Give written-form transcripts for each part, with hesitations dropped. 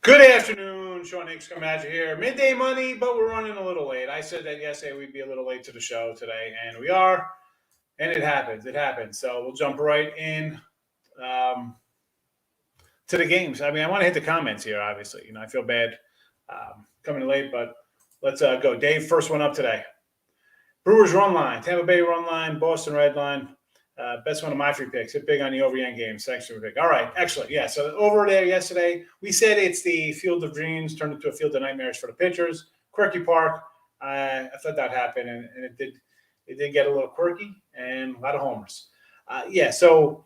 Good afternoon, Sean Hicks coming at you here. Midday money, but we're running a little late. I said that yesterday we'd be a little late to the show today, and we are, and it happens. It happens. So we'll jump right in um, to the games. I mean, I want to hit the comments here, obviously. I feel bad coming in late, but let's go. Dave, first one up today. Brewers run line, Tampa Bay run line, Boston red line. Best one of my free picks. Hit big on the over-yen games. Thanks for the pick. All right, excellent. Yeah, so over there yesterday, we said it's the field of dreams turned into a field of nightmares for the pitchers. Quirky Park. I thought that happened, and it did. It did get a little quirky and a lot of homers. So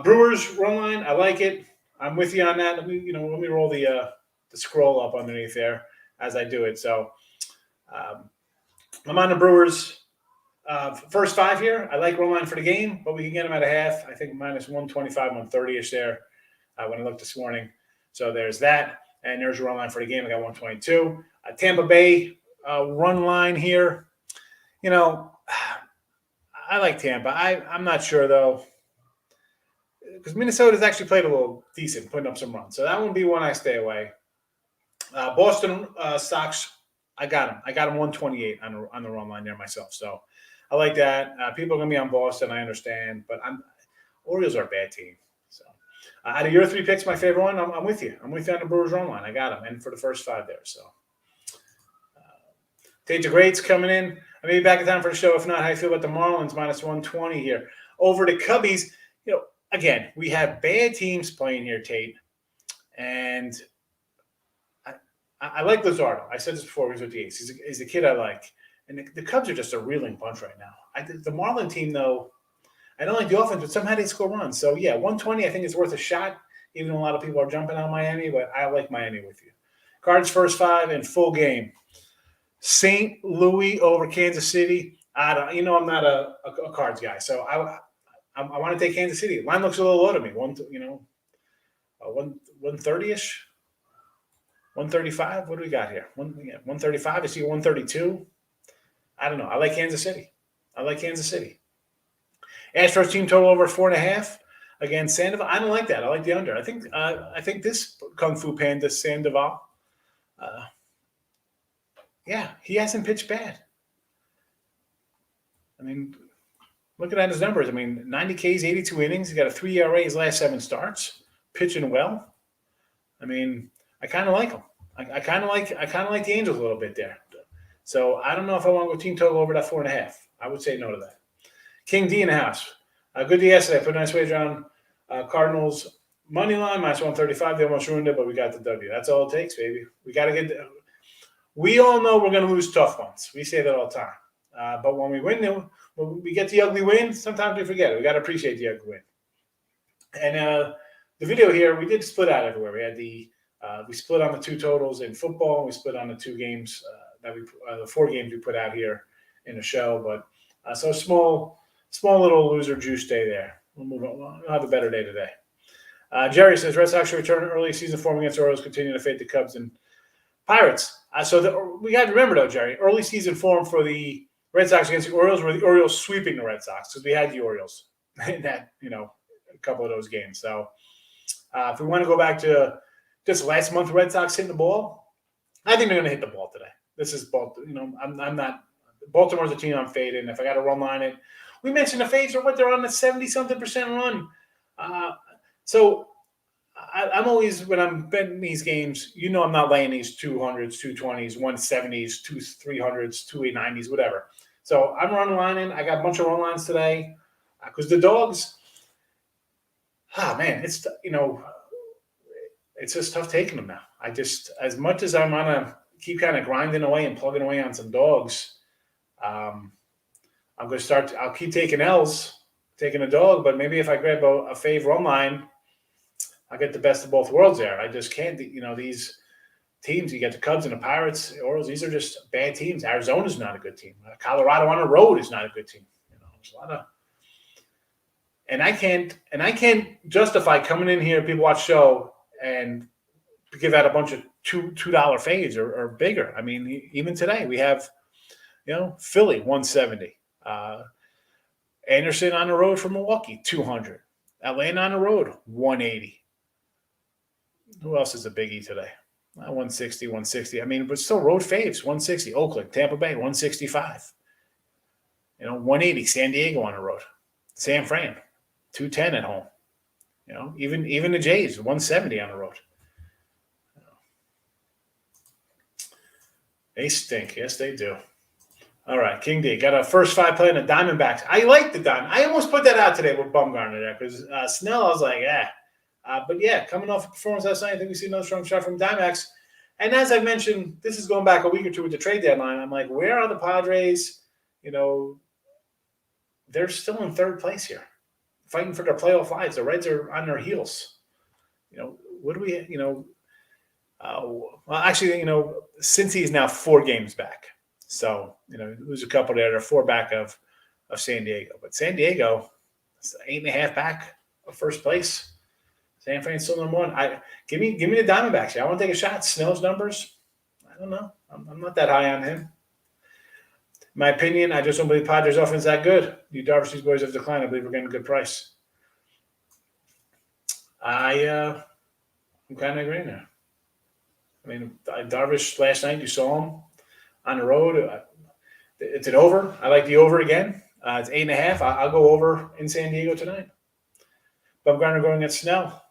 Brewers run line. I like it. I'm with you on that. Let me roll the scroll up underneath there as I do it. So I'm on the Brewers. First five here, I like run line for the game, but we can get them at a half. I think minus 125, 130-ish there when I looked this morning. So there's that. And there's your run line for the game. I got 122. Tampa Bay run line here. I like Tampa. I'm not sure, though, because Minnesota's actually played a little decent, putting up some runs. So that would be one I stay away. Boston Sox, I got them. I got them 128 on the run line there myself. So I like that. People are going to be on Boston. I understand, but Orioles are a bad team. So out of your three picks, my favorite one, I'm with you. I'm with you on the Brewers run line. I got them in for the first five there. So Tate the Greats coming in. I may be back in time for the show. If not, how you feel about the Marlins minus 120 here over the Cubbies? Again, we have bad teams playing here, Tate, and I like Luzardo. I said this before. He's with the A's. He's a kid I like. And the Cubs are just a reeling bunch right now. The Marlin team, though, I don't like the offense, but somehow they score runs. So, 120 I think is worth a shot, even though a lot of people are jumping on Miami, but I like Miami with you. Cards first five and full game. St. Louis over Kansas City. I'm not a Cards guy, so I want to take Kansas City. Line looks a little low to me. 130-ish. 135. What do we got here? 135. I see 132. I don't know. I like Kansas City. Astros team total over 4.5 against Sandoval. I don't like that. I like the under. I think this Kung Fu Panda Sandoval. He hasn't pitched bad. I mean, looking at his numbers, 90 Ks, 82 innings. He's got a 3 ERA his last 7 starts, pitching well. I kind of like him. I kind of like the Angels a little bit there. So I don't know if I want to go team total over that 4.5. I would say no to that. King D in the house. Good day yesterday. I put a nice wager on Cardinals money line minus 135. They almost ruined it, but we got the W. That's all it takes, baby. We got to get. We all know we're going to lose tough ones. We say that all the time. But when we win, when we get the ugly win, sometimes we forget it. We got to appreciate the ugly win. And the video here, we did split out everywhere. We had we split on the two totals in football. And we split on the 2 games the 4 games we put out here in the show. But so small little loser juice day there. We'll move on. We'll have a better day today. Jerry says Red Sox return early season form against Orioles, continue to fade the Cubs and Pirates. We got to remember though, Jerry, early season form for the Red Sox against the Orioles were the Orioles sweeping the Red Sox because we had the Orioles in that a couple of those games. So if we want to go back to just last month, Red Sox hitting the ball, I think they're going to hit the ball today. This is Baltimore. I'm not. Baltimore's a team I'm fading. If I got to run line it, we mentioned the fades are what they're on a 70-something% run. So I'm always when I'm betting these games, I'm not laying these 200s, 220s, 170s, 300s, 290s, whatever. So I'm run lining. I got a bunch of run lines today because the dogs. Man, it's it's just tough taking them now. As much as I'm on a keep kind of grinding away and plugging away on some dogs, I'm going to start. I'll keep taking L's, taking a dog, but maybe if I grab a fave run line, I'll get the best of both worlds there. I just can't. These teams, you get the Cubs and the Pirates, the Orioles. These are just bad teams. Arizona's not a good team. Colorado on the road is not a good team. There's a lot of. And I can't justify coming in here. People watch show and give out a bunch of $2 fades or bigger. Even today we have, Philly 170, Anderson on the road from Milwaukee 200, Atlanta on the road 180. Who else is a biggie today? 160, 160. I mean, but still road faves, 160. Oakland, Tampa Bay, 165. 180, San Diego on the road. San Fran, 210 at home. Even the Jays, 170 on the road. They stink. Yes, they do. All right, King D. Got a first 5 play in the Diamondbacks. I like the Diamond. I almost put that out today with Bumgarner there because Snell, I was like, but yeah, coming off a performance last night, I think we see another strong shot from Diamondbacks. And as I mentioned, this is going back a week or two with the trade deadline. I'm like, where are the Padres? They're still in third place here, fighting for their playoff lives. The Reds are on their heels. What do we, well, actually, Cincy is now 4 games back. So, lose a couple there. They're 4 back of San Diego. But San Diego is 8.5 back of first place. San Fran's still number 1. Give me the Diamondbacks here. I want to take a shot. Snell's numbers, I don't know. I'm not that high on him. In my opinion, I just don't believe Padres offense is that good. You Darvish, these boys have declined. I believe we're getting a good price. I'm kind of agreeing there. I mean, Darvish last night, you saw him on the road. It's an over. I like the over again. It's 8.5. I'll go over in San Diego tonight. Bumgarner going against Snell.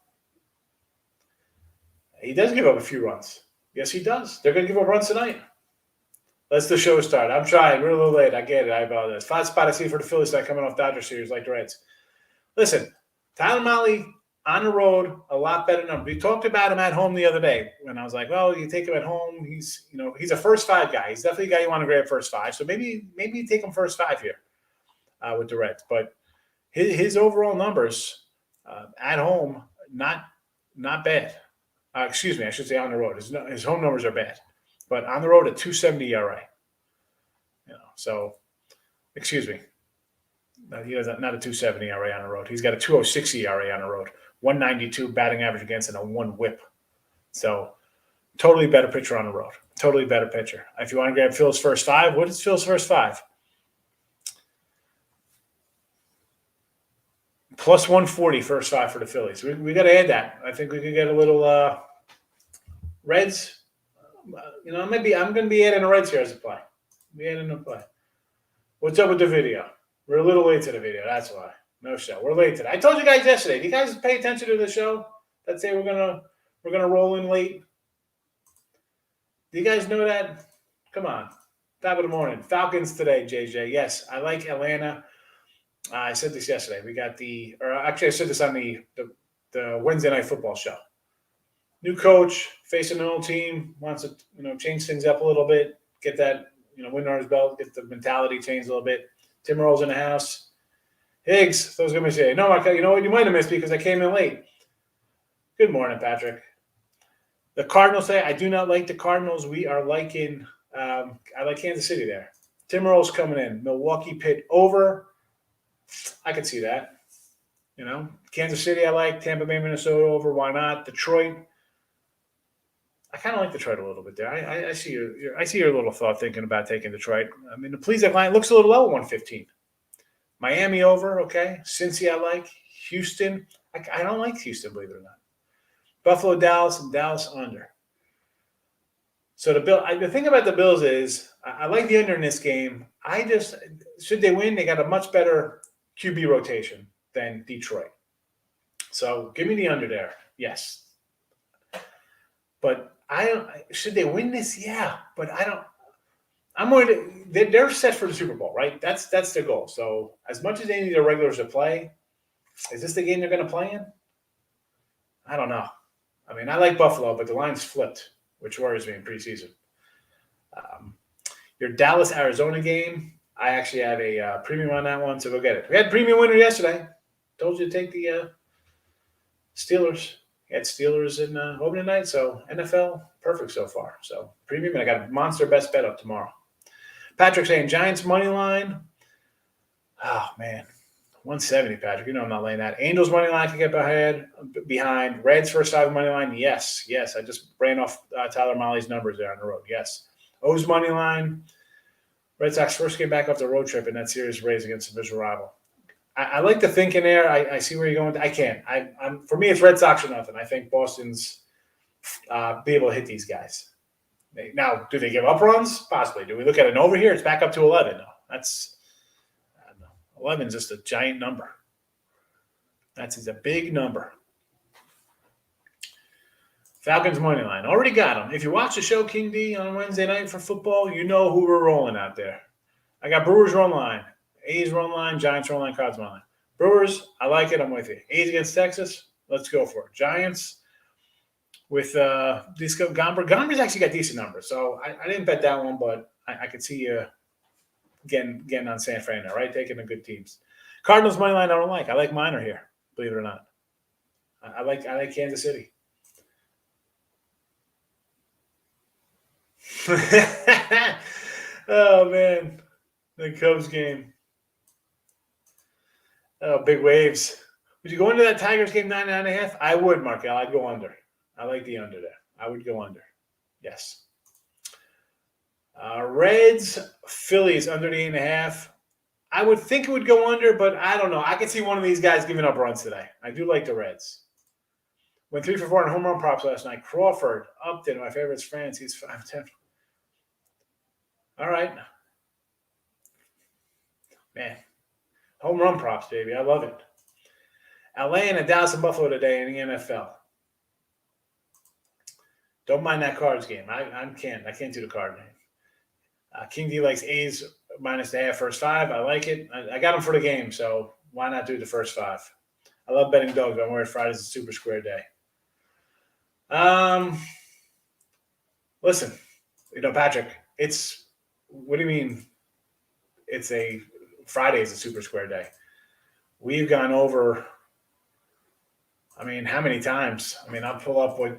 He does give up a few runs. Yes, he does. They're going to give up runs tonight. Let's the show start. I'm trying. We're a little late. I get it. I apologize. 5 spot I see for the Phillies tonight coming off Dodger series like the Reds. Listen, Tyler Mahle on the road, a lot better number. We talked about him at home the other day when I was like, well, you take him at home. He's a first 5 guy. He's definitely a guy you want to grab first 5. So maybe you take him first 5 here with the Reds. But his overall numbers at home, not bad. Excuse me, I should say on the road. His home numbers are bad. But on the road at 2.70 ERA. So, excuse me. He has not a 2.70 ERA on the road. He's got a 2.06 ERA on the road. 192 batting average against and a 1 whip. So, totally better pitcher on the road. Totally better pitcher. If you want to grab Phil's first 5, what is Phil's first 5? Plus 140 first 5 for the Phillies. We got to add that. I think we could get a little Reds. I'm going to be adding the Reds here as a play. Be adding a play. What's up with the video? We're a little late to the video. That's why. No show. We're late today. I told you guys yesterday. Do you guys pay attention to the show? That say we're gonna roll in late. Do you guys know that? Come on. Top of the morning. Falcons today, JJ. Yes, I like Atlanta. I said this yesterday. We got I said this on the Wednesday Night Football show. New coach, facing an old team, wants to change things up a little bit, get that win under his belt, get the mentality changed a little bit. Tim Rolls in the house. Higgs, I was going to say, no, you know what? You might have missed me because I came in late. Good morning, Patrick. The Cardinals say, I do not like the Cardinals. We are liking, I like Kansas City there. Tim Rolls coming in. Milwaukee Pitt over. I could see that. Kansas City I like. Tampa Bay, Minnesota over. Why not? Detroit. I kind of like Detroit a little bit there. I see your little thought thinking about taking Detroit. I mean, the Pleasant line looks a little low at 115. Miami over, okay. Cincy I like. Houston. I don't like Houston, believe it or not. Buffalo, Dallas, and Dallas under. So the thing about the Bills is I like the under in this game. Should they win, they got a much better QB rotation than Detroit. So give me the under there. Yes. But should they win this? Yeah, but I don't. I'm worried. They're set for the Super Bowl, right? That's their goal. So as much as they need their regulars to play, is this the game they're going to play in? I don't know. I mean, I like Buffalo, but the line's flipped, which worries me in preseason. Your Dallas-Arizona game, I actually have a premium on that one, so go get it. We had premium winner yesterday. Told you to take the Steelers. Had Steelers in opening night, so NFL, perfect so far. So premium, and I got a monster best bet up tomorrow. Patrick saying Giants money line. Oh, man. 170, Patrick. I'm not laying that. Angels money line can get behind. Reds first 5 money line. Yes. I just ran off Tyler Mahle's numbers there on the road. Yes. O's money line. Red Sox first came back off the road trip in that series race against a visual rival. I like the thinking there. I see where you're going. I can't. For me, it's Red Sox or nothing. I think Boston's be able to hit these guys. Now, do they give up runs? Possibly. Do we look at an over here? It's back up to 11. No, that's I don't know. 11 is just a giant number. That's a big number. Falcons money line. Already got them. If you watch the show King D on Wednesday night for football, you know who we're rolling out there. I got Brewers run line, A's run line, Giants run line, Cards run line. Brewers, I like it. I'm with you. A's against Texas. Let's go for it. Giants with Disco Gomber. Gomber's actually got decent numbers, so I didn't bet that one, but I could see you getting on San Fran now, right? Taking the good teams. Cardinals money line I don't like. I like Minor here, believe it or not. I like Kansas City. Oh man, the Cubs game. Oh, big waves. Would you go into that Tigers game 9.5? I would, Markel. I'd go under. I like the under there. I would go under. Yes. Reds, Phillies under the 8.5. I would think it would go under, but I don't know. I could see one of these guys giving up runs today. I do like the Reds. Went 3 for 4 on home run props last night. Crawford, Upton, my favorite's France. He's 5'10". All right. Man. Home run props, baby. I love it. Atlanta, Dallas, and Buffalo today in the NFL. Don't mind that Cards game. I can't do the card game. King D likes A's minus the half first 5. I like it. I got them for the game, so why not do the first 5? I love betting dogs. I'm worried Friday's a super square day. Listen, Patrick, what do you mean it's a Friday is a super square day? We've gone over, how many times? I'll pull up what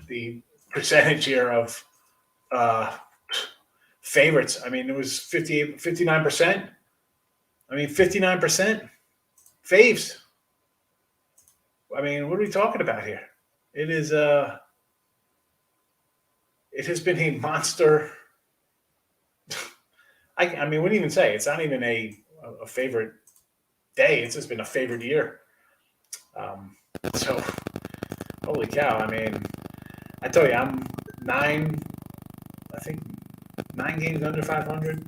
the percentage here of favorites. It was 59%. 59% faves. What are we talking about here? It is it has been a monster. I wouldn't even say it's not even a favorite day. It's just been a favorite year. So holy cow. I tell you, I'm 9 games under 500.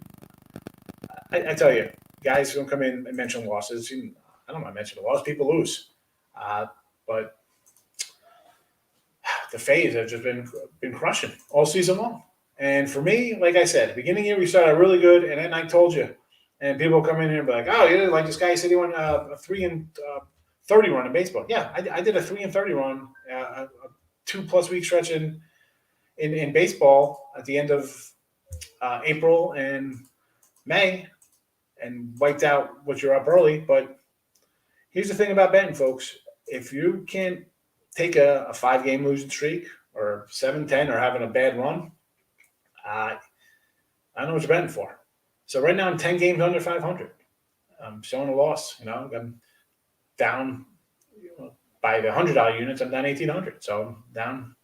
I tell you, guys who come in and mention losses, I don't want to mention the loss. People lose. But the faves have just been crushing all season long. And for me, like I said, beginning of the year, we started really good. And then I told you, and people come in here and be like, oh, you didn't like this guy said he won a 3-30 run in baseball. Yeah, I did a 3-30 run, a 2+ week stretch in baseball at the end of April and May and wiped out what you're up early. But here's the thing about betting, folks. If you can't take a 5-game losing streak or 7-10 or having a bad run, I don't know what you're betting for. So right now I'm 10 games under 500. I'm showing a loss. I'm down by the $100 units. I'm down 1,800. So I'm down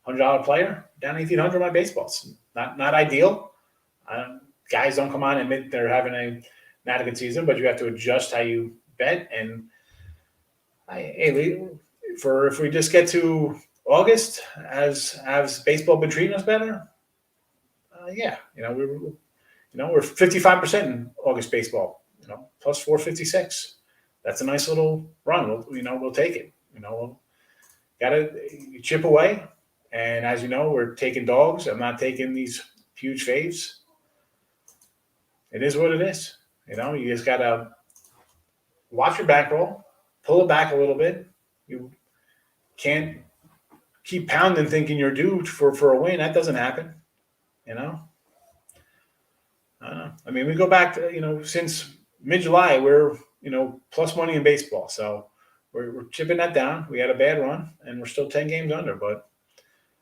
$100 player, down 1,800 my baseballs. Not ideal. Guys don't come on and admit they're having not a good season, but you have to adjust how you bet. And if we just get to August, has baseball been treating us better? Yeah, we're 55% in August baseball. Plus 456. That's a nice little run. We'll take it. Gotta chip away. And as you know, we're taking dogs. I'm not taking these huge faves. It is what it is. You just gotta watch your bankroll, pull it back a little bit. You can't keep pounding thinking you're due for a win. That doesn't happen. I don't know. We go back to, since mid-July, we're, plus money in baseball. So we're chipping that down. We had a bad run, and we're still 10 games under. But,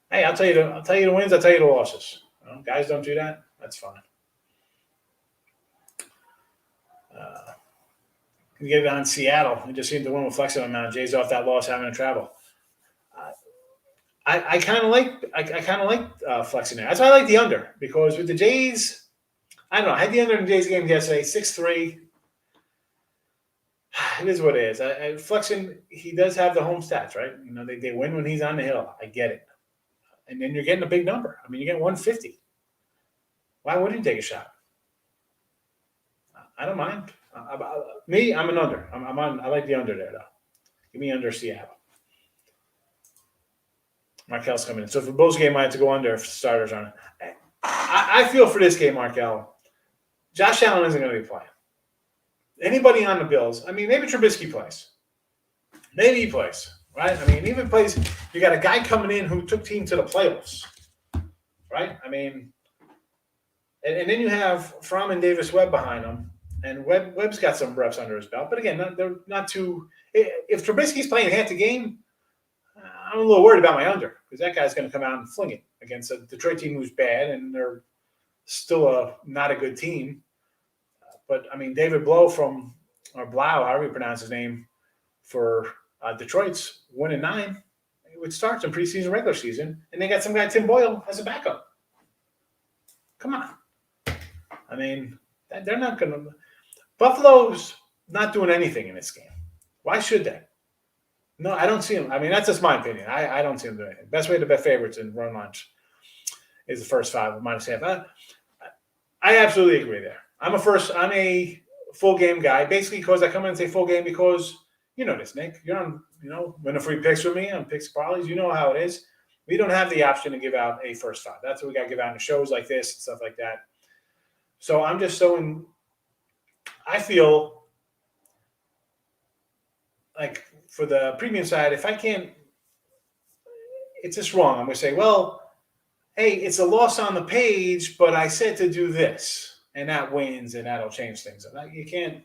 hey, I'll tell you the wins. I'll tell you the losses. Guys don't do that. That's fine. You get it on Seattle. We just seemed to win with flexing amount. Jay's off that loss having to travel. I kind of like flexing there. That's why I like the under, because with the Jays, I don't know. I had the under in the Jays game yesterday, 6-3. It is what it is. Flexen, he does have the home stats, right? They win when he's on the hill. I get it. And then you're getting a big number. I mean, you get 150. Why wouldn't you take a shot? I don't mind. Me, I'm an under. I'm on. I like the under there, though. Give me under Seattle. Markel's coming in. So for Bulls game, I have to go under if starters aren't. I feel for this game, Markel. Josh Allen isn't going to be playing. Anybody on the Bills? I mean, maybe Trubisky plays. Maybe he plays, right? I mean, even plays. You got a guy coming in who took team to the playoffs, right? I mean, and then you have Fromm and Davis Webb behind him, and Webb's got some reps under his belt. But again, they're not too. If Trubisky's playing half the game, I'm a little worried about my under because that guy's going to come out and fling it against a Detroit team who's bad, and they're still not a good team. But I mean, David Blough or Blau, however you pronounce his name, for Detroit's 1-9. It starts in preseason, regular season, and they got some guy Tim Boyle as a backup. Come on, I mean, they're not going to. Buffalo's not doing anything in this game. Why should they? No, I don't see them. I mean, that's just my opinion. I don't see them doing anything. Best way to bet favorites in run lunch is the first 5 -1.5. I absolutely agree there. I'm a full game guy, basically because I come in and say full game because you know this, Nick. You're on, winning free picks with me on Picks Parlays. You know how it is. We don't have the option to give out a first 5. That's what we got to give out in shows like this and stuff like that. So I'm just I feel like for the premium side, if I can't, it's just wrong. I'm going to say, well, hey, it's a loss on the page, but I said to do this, and that wins, and that'll change things. You can't,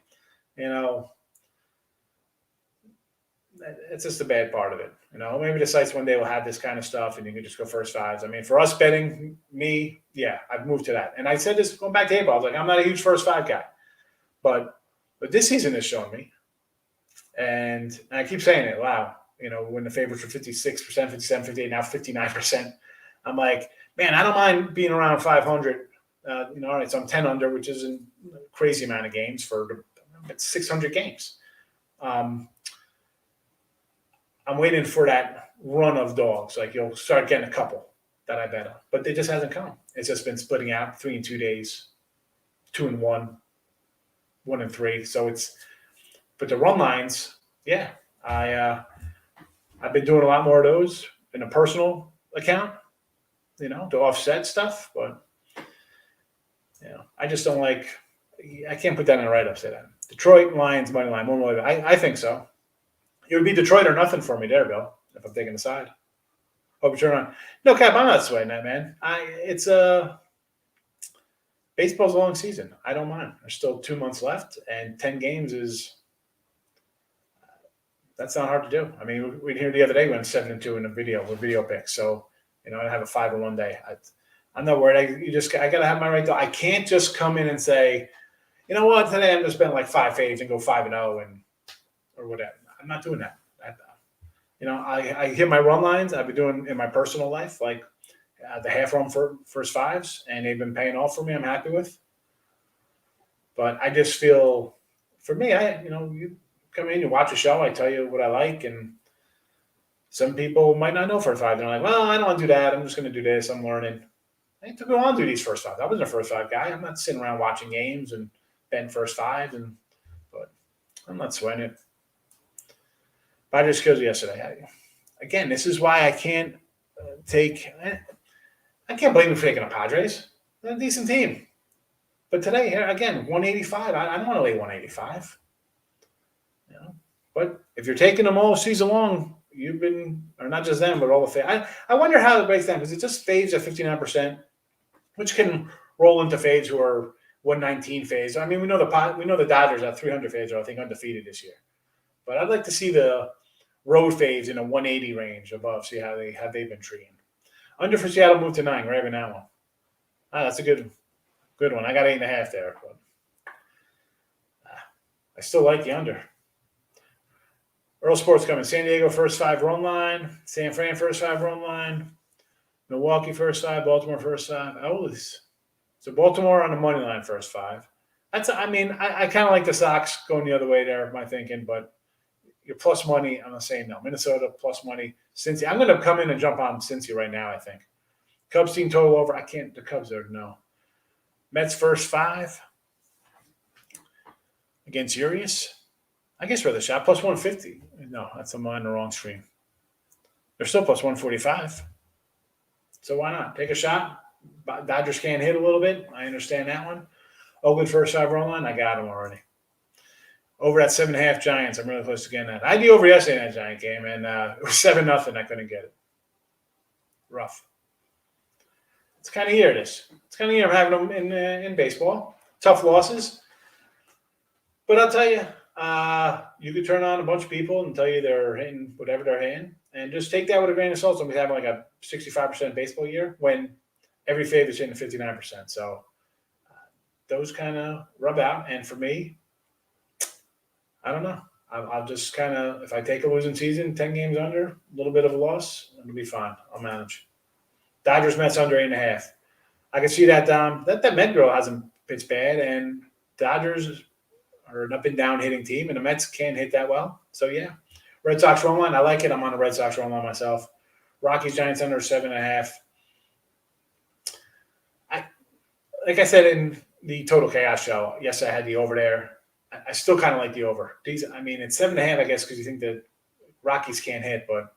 it's just the bad part of it. Maybe the sites one day will have this kind of stuff, and you can just go first 5s. I mean, for us betting, I've moved to that. And I said this going back to April. I was like, I'm not a huge first 5 guy. But this season has shown me, and I keep saying it, wow, when the favorites were 56%, 57, 58, now 59%, I'm like, man, I don't mind being around 500. All right, so I'm 10 under, which isn't a crazy amount of games for 600 games. I'm waiting for that run of dogs. Like you'll start getting a couple that I bet on, but it just hasn't come. It's just been splitting out 3 in 2 days, 2 in 1, 1 in 3. So but the run lines, I've been doing a lot more of those in a personal account, to offset stuff, but I just don't like. I can't put that in a write-up. Say that Detroit Lions money line. I think so. It would be Detroit or nothing for me there, Bill. If I'm taking the side. Hope you're turning on. No, Cap, I'm not sweating that, man. It's baseball's a long season. I don't mind. There's still 2 months left, and 10 games that's not hard to do. I mean, we here the other day we went 7-2 in a video picks. So, I have a 5-1 day. I'm not worried. I got to have my right to. I can't just come in and say, you know what, today I'm going to spend like 5 faves and go 5-0 or whatever. I'm not doing that. I hit my run lines. I've been doing in my personal life, like the half run for first 5s, and they've been paying off for me. I'm happy with. But I just feel, for me, you come in, you watch a show, I tell you what I like, and some people might not know first 5. They're like, well, I don't want to do that. I'm just going to do this. I'm learning. I need to go on to do these first 5. I wasn't a first 5 guy. I'm not sitting around watching games and betting first 5, but I'm not sweating it. Padres kills yesterday. Again, this is why I can't I can't blame them for taking the Padres. They're a decent team. But today, again, 185. I don't want to lay 185. But if you're taking them all season long, you've been, or not just them, but all the faves. I wonder how it breaks down because it just faves at 59%, which can roll into faves who are 119 faves. I mean, we know the Dodgers at 300 faves are, I think, undefeated this year. But I'd like to see the road faves in a 180 range above, see how they've been treating. Under for Seattle moved to 9. We're having that one. That's a good one. I got 8.5 there. But I still like the under. Earl Sports coming. San Diego first 5 run line. San Fran first 5 run line. Milwaukee first 5. Baltimore first 5. So Baltimore on the money line first 5. I kind of like the Sox going the other way there, my thinking, but your plus money, I'm not saying no. Minnesota plus money. Cincy. I'm going to come in and jump on Cincy right now, I think. Cubs team total over. I can't. The Cubs are no. Mets first 5 against Urias. I guess for the shot plus 150. No, I'm on the wrong stream. They're still plus 145. So why not take a shot? Dodgers can't hit a little bit. I understand that one. Oakland first 5 run line. I got them already. Over at 7.5 Giants. I'm really close to getting that. I had the over yesterday in that Giant game, and it was 7-0. I couldn't get it. Rough. It's kind of year it is. It's kind of year of having them in baseball. Tough losses. But I'll tell you, you could turn on a bunch of people and tell you they're hitting whatever they're hitting. And just take that with a grain of salt. Somebody's having like a 65% baseball year when every favorite's hitting 59%. So those kind of rub out. And for me, I don't know. I'll just kind of, if I take a losing season, 10 games under, a little bit of a loss, it'll be fine. I'll manage. Dodgers Mets under 8.5. I can see that. That Met girl hasn't pitched bad, and Dodgers are an up and down hitting team, and the Mets can't hit that well. So yeah, Red Sox run line. I like it. I'm on a Red Sox run line myself. Rockies Giants under 7.5. Like I said in the Total Chaos show, yes, I had the over there. I still kind of like the over. It's 7.5, I guess, because you think the Rockies can't hit, but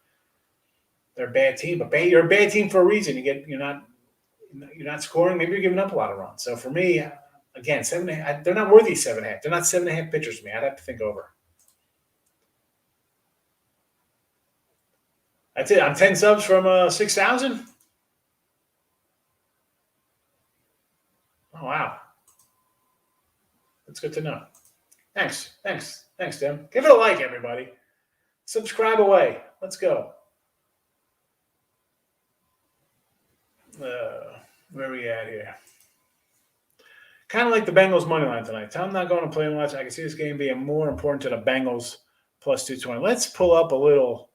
they're a bad team. But you're a bad team for a reason. You're not scoring. Maybe you're giving up a lot of runs. So for me, again, 7.5. They're not worthy 7.5. They're not 7.5 pitchers to me. I'd have to think over. That's it. I'm 10 subs from 6,000. Oh wow, that's good to know. Thanks, Tim. Give it a like, everybody. Subscribe away. Let's go. Where are we at here? Kind of like the Bengals money line tonight. I'm not going to play much. I can see this game being more important to the Bengals plus 220. Let's pull up a little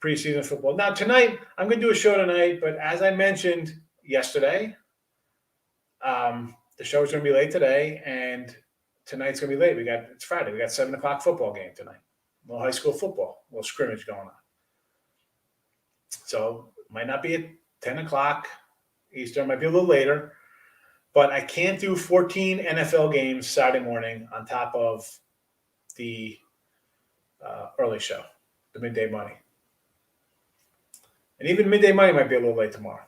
preseason football. Now, tonight, I'm going to do a show tonight, but as I mentioned yesterday, the show is going to be late today, and tonight's going to be late. It's Friday. We got 7 o'clock football game tonight. A little high school football, a little scrimmage going on. So it might not be at 10 o'clock Eastern. It might be a little later. But I can't do 14 NFL games Saturday morning on top of the early show, the Midday Money. And even Midday Money might be a little late tomorrow.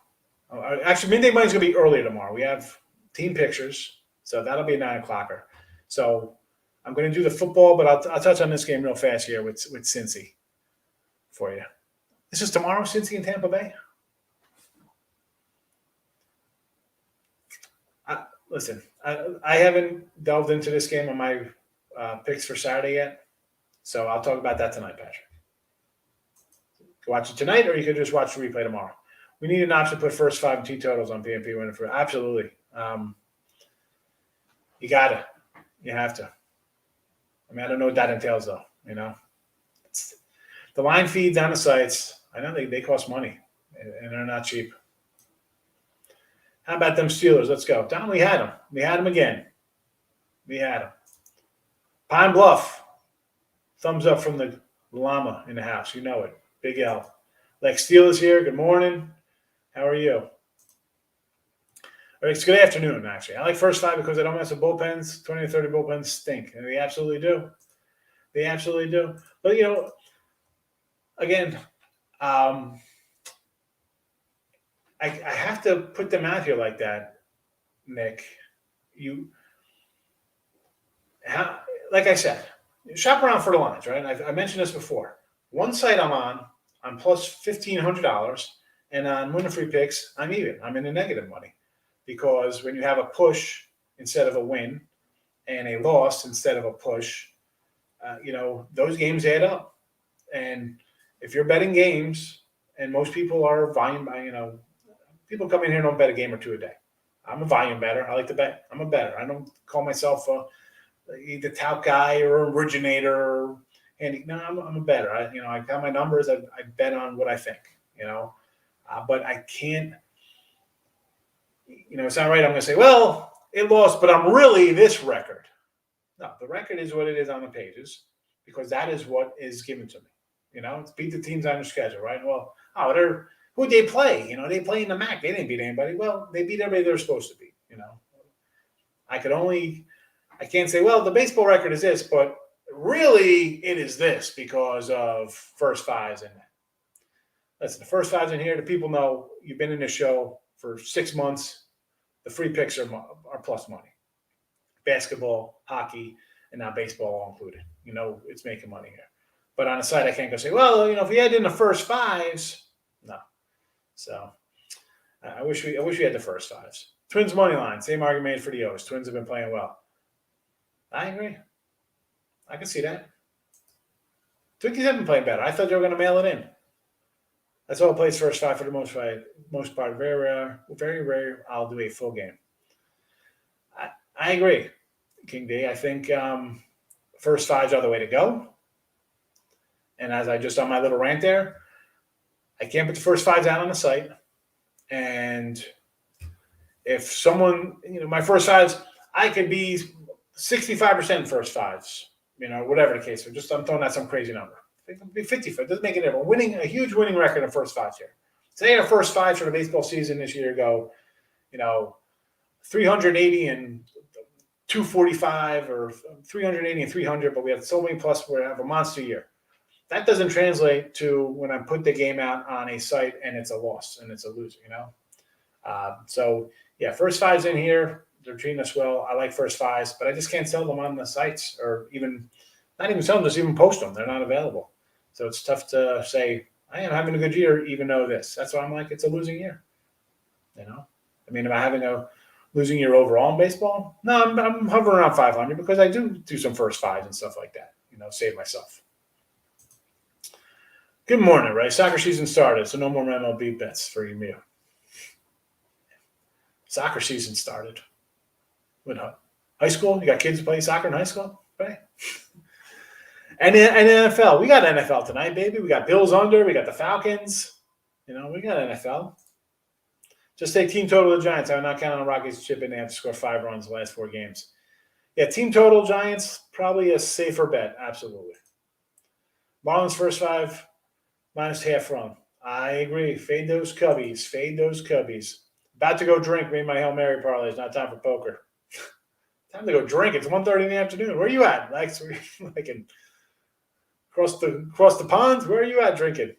Actually, Midday Money is going to be earlier tomorrow. We have team pictures, so that'll be a 9 o'clocker. So I'm going to do the football, but I'll touch on this game real fast here with Cincy for you. This is tomorrow, Cincy and Tampa Bay. Listen, I haven't delved into this game on my picks for Saturday yet, so I'll talk about that tonight, Patrick. You can watch it tonight, or you could just watch the replay tomorrow. We need an option to put first 5 and 2 totals on PNP winning for absolutely. You gotta, you have to. I mean, I don't know what that entails, though. The line feeds on the sites. I know they cost money, and they're not cheap. How about them Steelers? Let's go. Don, we had them. We had them again. We had them. Pine Bluff. Thumbs up from the llama in the house. You know it. Big L. Lex Steelers here. Good morning. How are you? It's good afternoon, actually. I like first 5 because I don't mess with bullpens. 20 to 30 bullpens stink, and they absolutely do. They absolutely do. But, again, I have to put them out here like that, Nick. Like I said, shop around for the lines, right? I mentioned this before. One site I'm on plus $1,500, and on winner free picks, I'm even. I'm in the negative money because when you have a push instead of a win and a loss instead of a push, those games add up. And if you're betting games, and most people are volume, people come in here and don't bet a game or 2 a day. I'm a volume better. I like to bet. I'm a better. I don't call myself either tout guy or originator or handy. No, I'm a better. I got my numbers. I bet on what I think. But I can't. It's not right. I'm going to say, well, it lost, but I'm really this record. No, the record is what it is on the pages because that is what is given to me. It's beat the teams on their schedule, right? Well, who'd they play? They play in the MAC. They didn't beat anybody. Well, they beat everybody they're supposed to beat. I can't say, well, the baseball record is this, but really it is this because of first fives in that. Listen, the first fives in here, the people know you've been in this show for 6 months. The free picks are plus money. Basketball, hockey, and now baseball all included. It's making money here. But on the side, I can't go say, well, if we had in the first fives, no. So I wish we had the first fives. Twins money line, same argument for the O's. Twins have been playing well. I agree. I can see that. Twinkies have been playing better. I thought they were going to mail it in. That's all it plays first five for the most part. Very rare. Very rare. I'll do a full game. I agree, King D. I think first fives are the way to go. And as I just on my little rant there, I can't put the first fives out on the site. And if someone, my first fives, I could be 65% first fives, whatever the case. I'm throwing out some crazy number. It could be 55. It doesn't make a difference. A huge winning record in first fives here. Say our first fives for the baseball season this year go, 380 and 245 or 380 and 300, but we have so many plus we have a monster year. That doesn't translate to when I put the game out on a site and it's a loss and it's a loser, So, yeah, first fives in here. They're treating us well. I like first fives, but I just can't sell them on the sites or not even sell them, just even post them. They're not available. So it's tough to say, I am having a good year, even though this. That's why I'm like, it's a losing year. Am I having a losing year overall in baseball? No, I'm hovering around 500 because I do some first fives and stuff like that, save myself. Good morning, Ray. Soccer season started, so no more MLB bets for you. Soccer season started. What, high school? You got kids who play soccer in high school? Right. And NFL. We got NFL tonight, baby. We got Bills under. We got the Falcons. We got NFL. Just say team total of the Giants. I'm not counting on Rockies to chip in. They have to score 5 runs the last 4 games. Yeah, team total Giants, probably a safer bet. Absolutely. Marlins first 5, minus half run. I agree. Fade those Cubbies. About to go drink. Made my Hail Mary parlay. It's not time for poker. Time to go drink. It's 1:30 in the afternoon. Where are you at? Like across the pond? Where are you at drinking?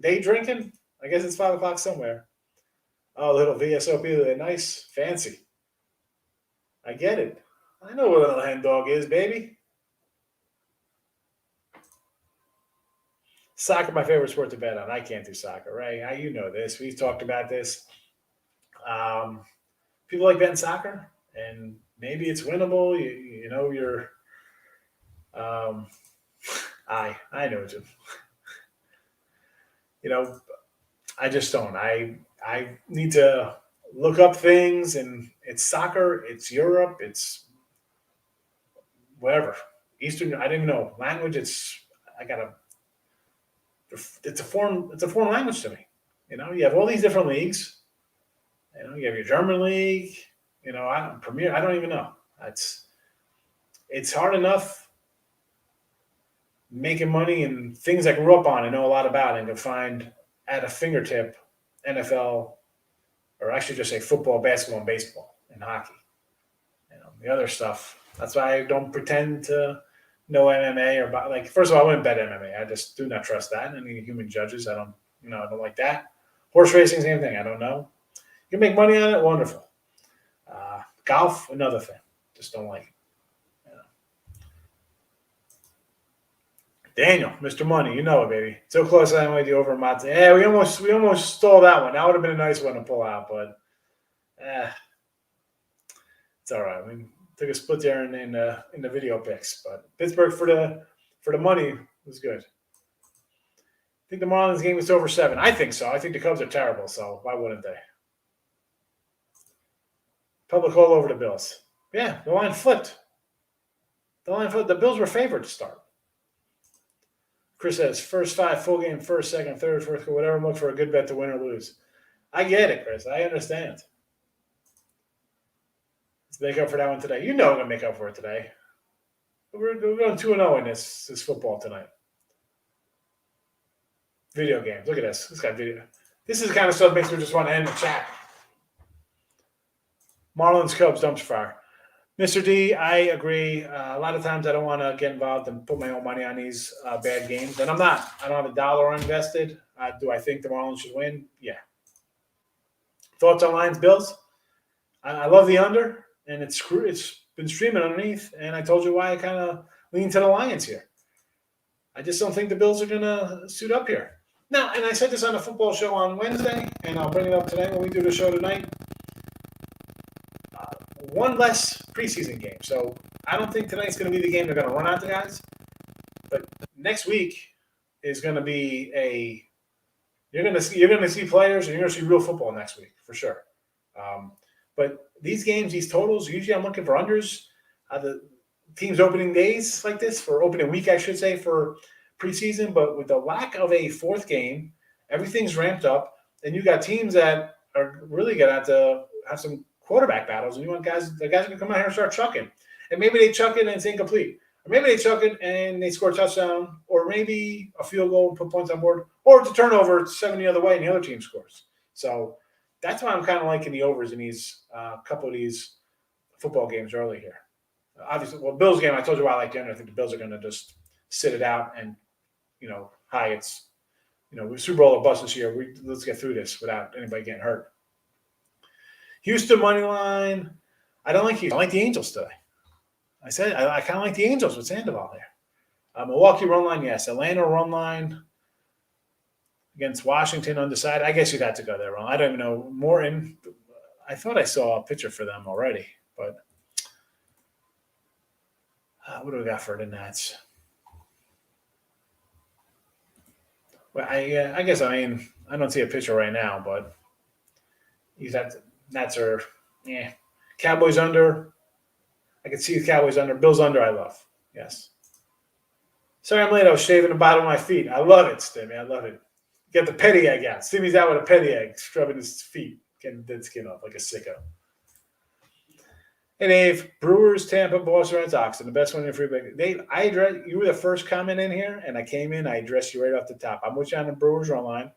Day drinking? I guess it's 5 o'clock somewhere. Oh, little VSOP. Nice. Fancy. I get it. I know what a little hen dog is, baby. Soccer, my favorite sport to bet on. I can't do soccer, right? You know this. We've talked about this. People like betting soccer, and maybe it's winnable. You're. I know, Jim. I just don't. I need to look up things, and it's soccer, it's Europe, it's whatever. Eastern, I didn't even know. Language, it's a foreign language to me. You have all these different leagues. You have your German league, Premier, I don't even know. It's hard enough making money and things I grew up on and know a lot about, and to find at a fingertip NFL, or I should just say football, basketball, and baseball, and hockey. The other stuff. That's why I don't pretend to know MMA or first of all, I wouldn't bet MMA. I just do not trust that. Any human judges, I don't like that. Horse racing, same thing. I don't know. You can make money on it, wonderful. Golf, another thing. Just don't like it. Daniel, Mr. Money, you know it, baby. So close I went the over Mate. Yeah, we almost stole that one. That would have been a nice one to pull out, but it's all right. We took a split there in the video picks, but Pittsburgh for the money was good. I think the Marlins game was over 7. I think so. I think the Cubs are terrible, so why wouldn't they? Public all over the Bills. Yeah, the line flipped. The Bills were favored to start. Chris says, first 5, full game, first, second, third, fourth, whatever. Look for a good bet to win or lose. I get it, Chris. I understand. Let's make up for that one today. You know, I'm gonna make up for it today. We're going 2-0 in this football tonight. Video games. Look at this. This got video. This is the kind of stuff that makes me just want to end the chat. Marlins Cubs dumpster fire. Mr. D, I agree. A lot of times I don't want to get involved and put my own money on these bad games, and I'm not. I don't have $1 invested. Do I think the Marlins should win? Yeah. Thoughts on Lions Bills? I love the under, and it's been streaming underneath, and I told you why I kind of lean to the Lions here. I just don't think the Bills are going to suit up here. Now, and I said this on the football show on Wednesday, and I'll bring it up today when we do the show tonight. One less preseason game. So I don't think tonight's going to be the game they're going to run out the guys. But next week is going to be you're going to see players, and you're going to see real football next week for sure. But these games, these totals, usually I'm looking for unders. The teams opening days like this, for opening week, I should say, for preseason. But with the lack of a fourth game, everything's ramped up, and you got teams that are really going to have to have some quarterback battles, and you want the guys are going to come out here and start chucking. And maybe they chuck it and it's incomplete. Or maybe they chuck it and they score a touchdown, or maybe a field goal and put points on board, or it's a turnover, it's 7 the other way and the other team scores. So that's why I'm kind of liking the overs in these couple of these football games early here. Obviously, Bills game, I told you why I like the under. I think the Bills are going to just sit it out and, it's, Super Bowl or bust this year. Let's get through this without anybody getting hurt. Houston money line. I don't like Houston. I like the Angels today. I said I kind of like the Angels with Sandoval there. Milwaukee run line, yes. Atlanta run line against Washington undecided. I guess you'd have to go there, Ron. I don't even know. Morton, I thought I saw a picture for them already, but what do we got for the Nats? Well, I guess I don't see a picture right now, but Nats are, Cowboys under. I can see the Cowboys under. Bills under, I love. Yes. Sorry I'm late. I was shaving the bottom of my feet. I love it, Stimmy. I love it. Get the petty egg out. Stimmy's out with a petty egg, scrubbing his feet, getting dead skin off like a sicko. Hey, Dave. Brewers, Tampa, Boston Red Sox, and the best one in the free bag. Dave, you were the first comment in here, and I came in. I addressed you right off the top. I'm with you on the Brewers run line.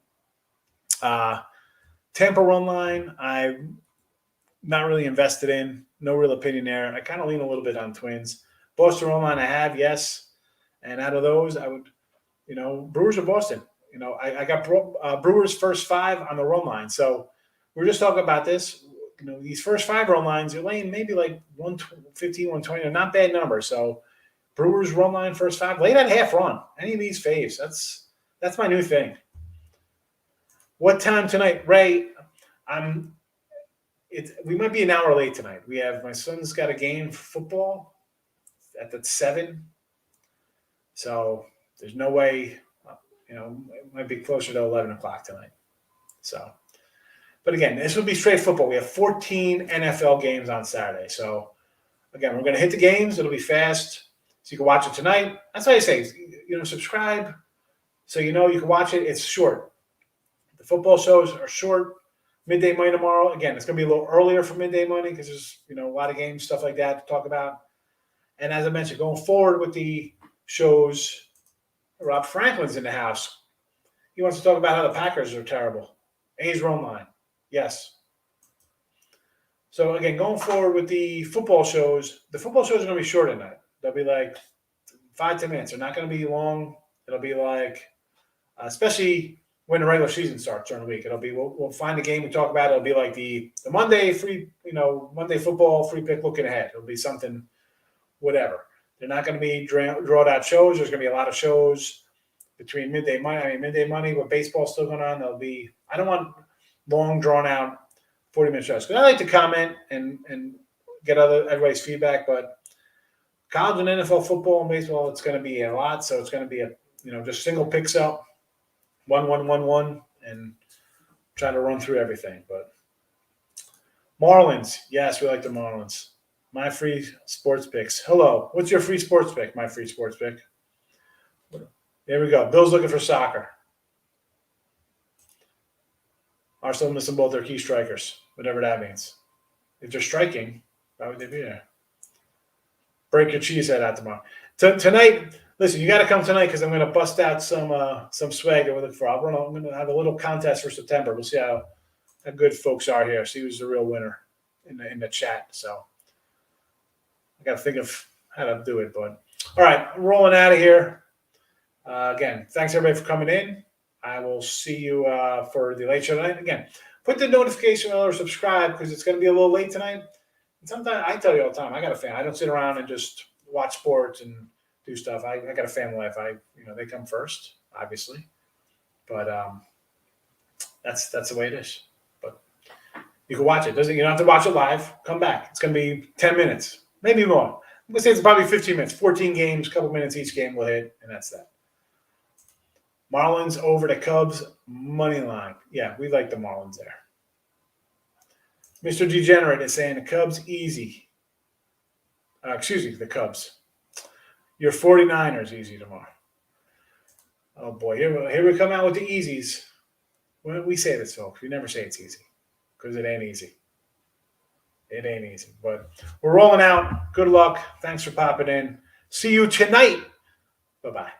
Tampa run line, I'm not really invested in. No real opinion there. I kind of lean a little bit on Twins. Boston run line I have, yes. And out of those, I would, Brewers or Boston. I got Brewers first 5 on the run line. So we're just talking about this. These first 5 run lines, you're laying maybe like 115, 120. They're not bad numbers. So Brewers run line first 5. Lay that half run. Any of these faves. That's my new thing. What time tonight, Ray? We might be an hour late tonight. My son's got a game for football at the 7. So there's no way, it might be closer to 11 o'clock tonight. So, but again, this will be straight football. We have 14 NFL games on Saturday. So again, we're going to hit the games. It'll be fast. So you can watch it tonight. That's why I say, subscribe. So you can watch it. It's short. The football shows are short. Midday Money tomorrow. Again, it's going to be a little earlier for Midday Money because there's, a lot of games, stuff like that to talk about. And as I mentioned, going forward with the shows, Rob Franklin's in the house. He wants to talk about how the Packers are terrible. A's run line. Yes. So, again, going forward with the football shows are going to be short at night. They'll be like 5-10 minutes. They're not going to be long. It'll be like, especially when the regular season starts during the week. It'll be we'll find a game to talk about. It'll be like the Monday free, Monday football free pick looking ahead. It'll be something, whatever. They're not going to be drawn out shows. There's going to be a lot of shows between Midday Money with baseball still going on. I don't want long drawn out 40-minute shows because I like to comment and get everybody's feedback. But college and NFL football and baseball, it's going to be a lot. So it's going to be just single picks up. 1-1-1-1 and try to run through everything. But Marlins, yes, we like the Marlins. My free sports picks. Hello, what's your free sports pick? My free sports pick. There we go. Bill's looking for soccer. Arsenal missing both their key strikers, whatever that means. If they're striking, Why would they be there? Break your cheese head out tomorrow. Tonight, listen, you got to come tonight because I'm going to bust out some swag that we're looking for. I'm going to have a little contest for September. We'll see how good folks are here. See who's the real winner in the chat. So I got to think of how to do it. But all right, I'm rolling out of here. Again, thanks everybody for coming in. I will see you for the late show tonight. Again, put the notification on or subscribe because it's going to be a little late tonight. And sometimes I tell you all the time, I got a family. I don't sit around and just watch sports and do stuff. I got a family life. They come first, obviously, but that's the way it is. But you can watch it. You don't have to watch it live. Come back. It's going to be 10 minutes, maybe more. I'm going to say it's probably 15 minutes. 14 games, a couple minutes each game will hit, and that's that. Marlins over the Cubs money line. Yeah, we like the Marlins there. Mr. Degenerate is saying the Cubs easy. The Cubs. Your 49ers easy tomorrow. Oh, boy. Here we come out with the easies. We say this, folks. We never say it's easy because it ain't easy. It ain't easy. But we're rolling out. Good luck. Thanks for popping in. See you tonight. Bye-bye.